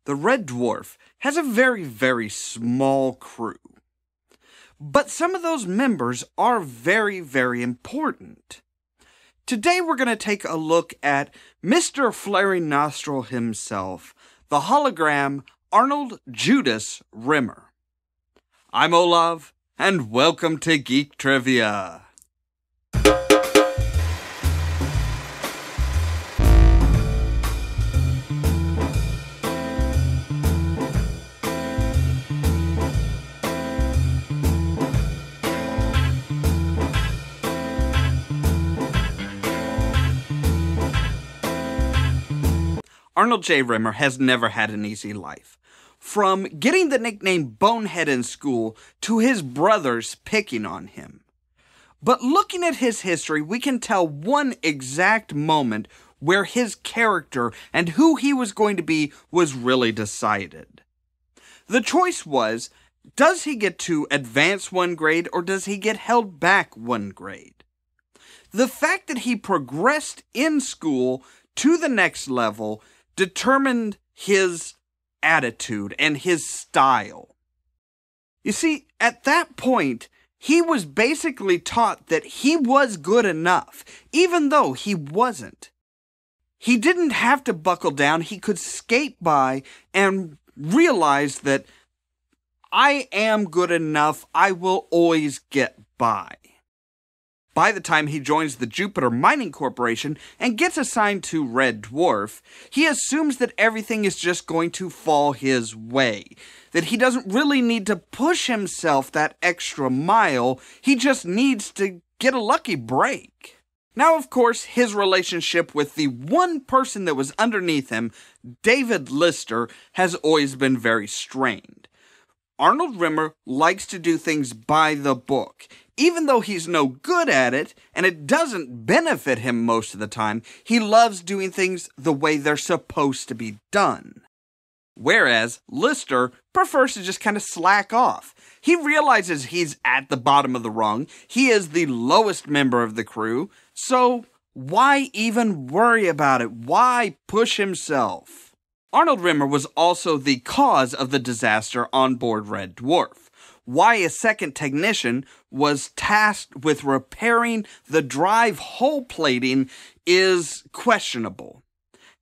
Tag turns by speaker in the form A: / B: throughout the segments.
A: the Red Dwarf has a very, very small crew. But some of those members are very, very important. Today we're going to take a look at Mr. Flaring Nostril himself, the hologram Arnold Judas Rimmer. I'm Ollamh, and welcome to Geek Trivia. Arnold J. Rimmer has never had an easy life. From getting the nickname Bonehead in school to his brothers picking on him. But looking at his history, we can tell one exact moment where his character and who he was going to be was really decided. The choice was, does he get to advance one grade or does he get held back one grade? The fact that he progressed in school to the next level determined his attitude and his style. You see, at that point, he was basically taught that he was good enough, even though he wasn't. He didn't have to buckle down. He could skate by and realize that I am good enough. I will always get by. By the time he joins the Jupiter Mining Corporation and gets assigned to Red Dwarf, he assumes that everything is just going to fall his way, that he doesn't really need to push himself that extra mile, he just needs to get a lucky break. Now, of course, his relationship with the one person that was underneath him, David Lister, has always been very strained. Arnold Rimmer likes to do things by the book. Even though he's no good at it, and it doesn't benefit him most of the time, he loves doing things the way they're supposed to be done. Whereas Lister prefers to just kind of slack off. He realizes he's at the bottom of the rung, he is the lowest member of the crew, so why even worry about it? Why push himself? Arnold Rimmer was also the cause of the disaster on board Red Dwarf. Why a second technician was tasked with repairing the drive hull plating is questionable.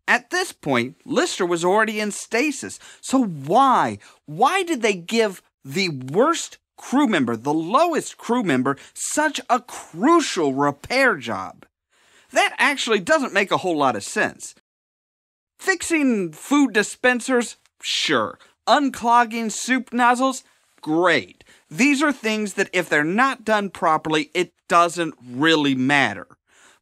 A: At this point, Lister was already in stasis, so why? Why did they give the worst crew member, the lowest crew member, such a crucial repair job? That actually doesn't make a whole lot of sense. Fixing food dispensers? Sure. Unclogging soup nozzles? Great. These are things that if they're not done properly, it doesn't really matter.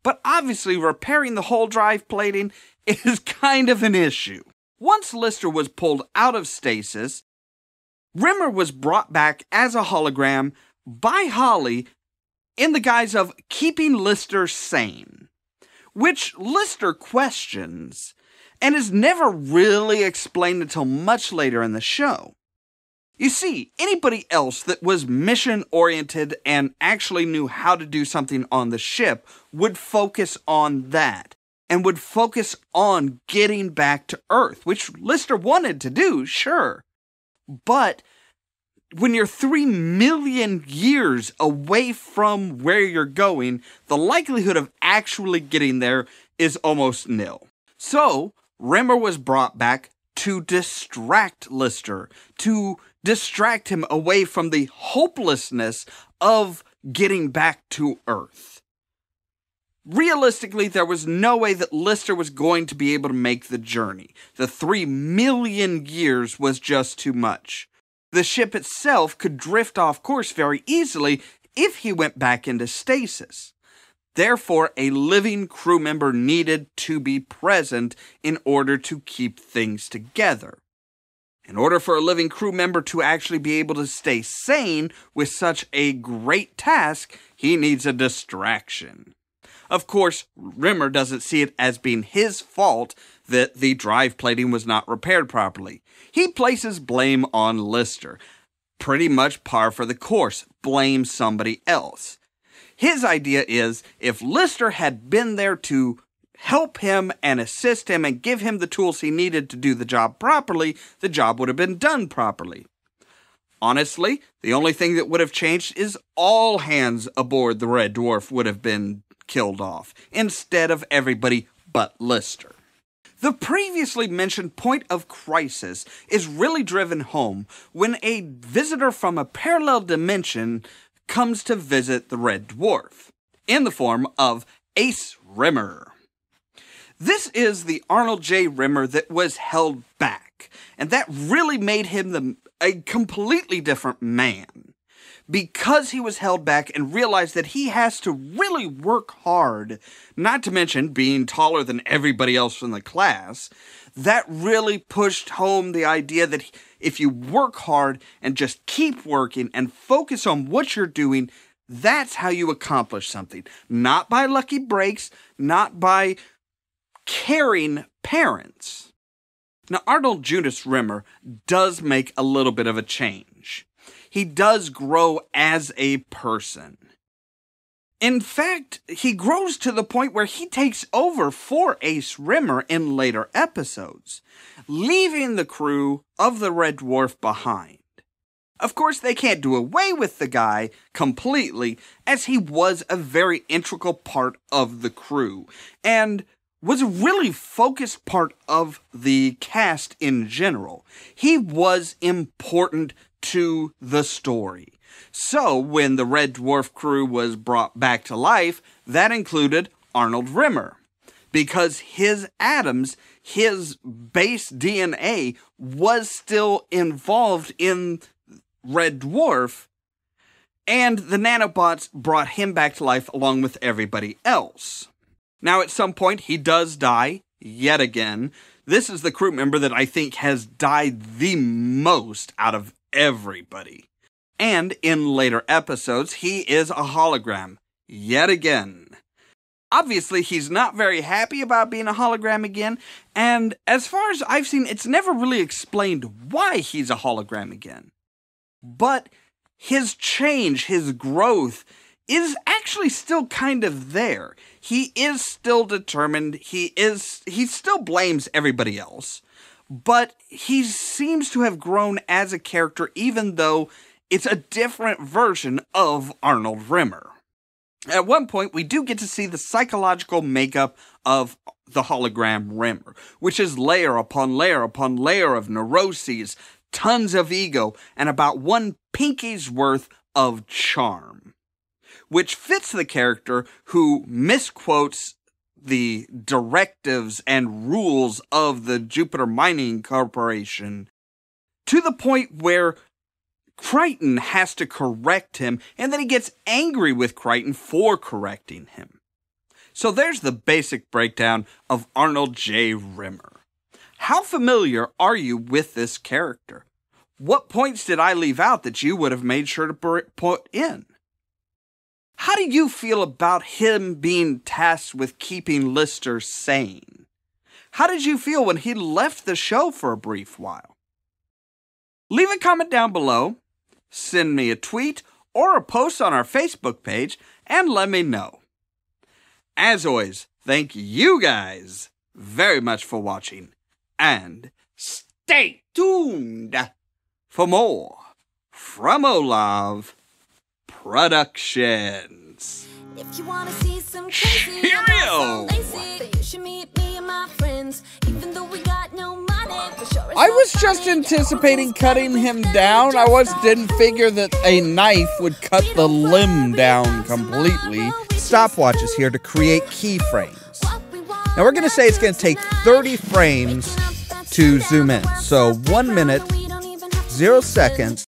A: But obviously repairing the whole drive plating is kind of an issue. Once Lister was pulled out of stasis, Rimmer was brought back as a hologram by Holly in the guise of keeping Lister sane, which Lister questions and is never really explained until much later in the show. You see, anybody else that was mission-oriented and actually knew how to do something on the ship would focus on that, and would focus on getting back to Earth, which Lister wanted to do, sure. But when you're 3 million years away from where you're going, the likelihood of actually getting there is almost nil. So, Rimmer was brought back to distract Lister, to distract him away from the hopelessness of getting back to Earth. Realistically, there was no way that Lister was going to be able to make the journey. The 3 million years was just too much. The ship itself could drift off course very easily if he went back into stasis. Therefore, a living crew member needed to be present in order to keep things together. In order for a living crew member to actually be able to stay sane with such a great task, he needs a distraction. Of course, Rimmer doesn't see it as being his fault that the drive plating was not repaired properly. He places blame on Lister. Pretty much par for the course. Blame somebody else. His idea is, if Lister had been there to help him and assist him and give him the tools he needed to do the job properly, the job would have been done properly. Honestly, the only thing that would have changed is all hands aboard the Red Dwarf would have been killed off, instead of everybody but Lister. The previously mentioned point of crisis is really driven home when a visitor from a parallel dimension comes to visit the Red Dwarf, in the form of Ace Rimmer. This is the Arnold J. Rimmer that was held back, and that really made him a completely different man. Because he was held back and realized that he has to really work hard, not to mention being taller than everybody else in the class, that really pushed home the idea that if you work hard and just keep working and focus on what you're doing, that's how you accomplish something. Not by lucky breaks, not by caring parents. Now, Arnold Judas Rimmer does make a little bit of a change. He does grow as a person. In fact, he grows to the point where he takes over for Ace Rimmer in later episodes, leaving the crew of the Red Dwarf behind. Of course, they can't do away with the guy completely, as he was a very integral part of the crew, and was a really focused part of the cast in general. He was important to the story. So, when the Red Dwarf crew was brought back to life, that included Arnold Rimmer, because his atoms, his base DNA, was still involved in Red Dwarf, and the nanobots brought him back to life along with everybody else. Now, at some point, he does die, yet again. This is the crew member that I think has died the most out of everybody. And in later episodes, he is a hologram, yet again. Obviously, he's not very happy about being a hologram again, and as far as I've seen, it's never really explained why he's a hologram again. But his change, his growth, is actually still kind of there. He is still determined, he still blames everybody else, but he seems to have grown as a character even though it's a different version of Arnold Rimmer. At one point, we do get to see the psychological makeup of the hologram Rimmer, which is layer upon layer upon layer of neuroses, tons of ego, and about one pinky's worth of charm, which fits the character who misquotes the directives and rules of the Jupiter Mining Corporation to the point where Crichton has to correct him, and then he gets angry with Crichton for correcting him. So there's the basic breakdown of Arnold J. Rimmer. How familiar are you with this character? What points did I leave out that you would have made sure to put in? How do you feel about him being tasked with keeping Lister sane? How did you feel when he left the show for a brief while? Leave a comment down below, send me a tweet or a post on our Facebook page, and let me know. As always, thank you guys very much for watching, and stay tuned for more from Ollamh Productions.
B: If you wanna see some crazy,
A: Cheerio!
B: you should meet me and my friends. Even though we got no money, for sure it's
A: I
B: not
A: was just
B: funny.
A: anticipating cutting him down. I didn't figure that a knife would cut the limb down completely. Stopwatch is here to create keyframes. Now we're going to say it's going to take 30 frames to zoom in. So 1 minute, 0 seconds.